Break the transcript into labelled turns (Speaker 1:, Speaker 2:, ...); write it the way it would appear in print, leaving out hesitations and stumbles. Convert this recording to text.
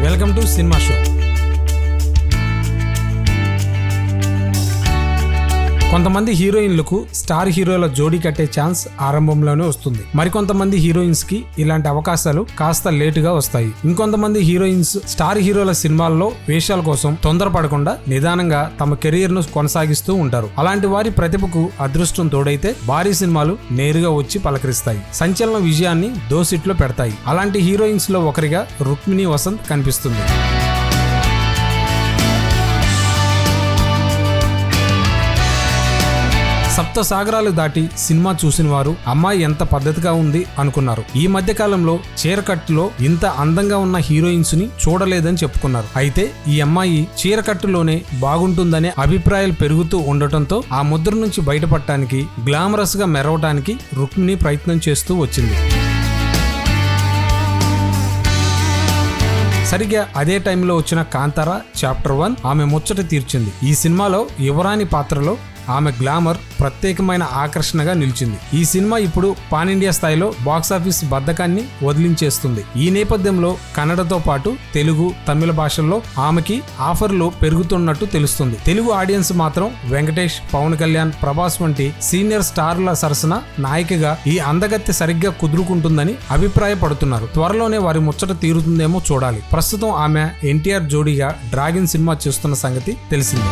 Speaker 1: Welcome to cinema show. కొంతమంది హీరోయిన్లకు star హీరోల జోడీ కట్టే ఛాన్స్ ఆరంభంలోనే వస్తుంది. మరికొంతమంది హీరోయిన్స్ కి ఇలాంటి అవకాశాలు కాస్త లేటుగా వస్తాయి. ఇంకొంతమంది హీరోయిన్స్ స్టార్ హీరోల సినిమాల్లో వేషాల కోసం తొందరపడకుండా నిదానంగా తమ కెరీర్ ను కొనసాగిస్తూ ఉంటారు. అలాంటి వారి ప్రతిభకు అదృష్టం తోడైతే భారీ సినిమాలు నేరుగా వచ్చి పలకరిస్తాయి, సంచలన విజయాన్ని దోసిట్లో పెడతాయి. అలాంటి హీరోయిన్స్ లో ఒకరిగా రుక్మిణి వసంత్ కనిపిస్తుంది. సప్త సాగరాలు దాటి సినిమా చూసిన వారు అమ్మాయి ఎంత పద్ధతిగా ఉంది అనుకున్నారు. ఈ మధ్య కాలంలో చీరకట్టులో ఇంత అందంగా ఉన్న హీరోయిన్స్ ని చూడలేదని చెప్పుకున్నారు. అయితే ఈ అమ్మాయి చీరకట్టులోనే బాగుంటుందనే అభిప్రాయాలు పెరుగుతూ ఉండటంతో ఆ ముద్ర నుంచి బయటపడటానికి, గ్లామరస్ గా మెరవటానికి రుక్మిణి ప్రయత్నం చేస్తూ వచ్చింది. సరిగ్గా అదే టైంలో వచ్చిన కాంతారా చాప్టర్ 1 ఆమె ముచ్చట తీర్చింది. ఈ సినిమాలో యువరాణి పాత్రలో ఆమె గ్లామర్ ప్రత్యేకమైన ఆకర్షణగా నిలిచింది. ఈ సినిమా ఇప్పుడు పాన్ ఇండియా స్థాయిలో బాక్సాఫీస్ బద్ధకాన్ని వదిలించేస్తుంది. ఈ నేపథ్యంలో కన్నడతో పాటు తెలుగు, తమిళ భాషల్లో ఆమెకి ఆఫర్లు పెరుగుతున్నట్టు తెలుస్తుంది. తెలుగు ఆడియన్స్ మాత్రం వెంకటేష్, పవన్ కళ్యాణ్, ప్రభాస్ వంటి సీనియర్ స్టార్ల సరసన నాయికగా ఈ అందగత్తె సరిగ్గా కుదురుకుంటుందని అభిప్రాయపడుతున్నారు. త్వరలోనే వారి ముచ్చట తీరుతుందేమో చూడాలి. ప్రస్తుతం ఆమె ఎన్టీఆర్ జోడీగా డ్రాగన్ సినిమా చేస్తున్న సంగతి తెలిసిందే.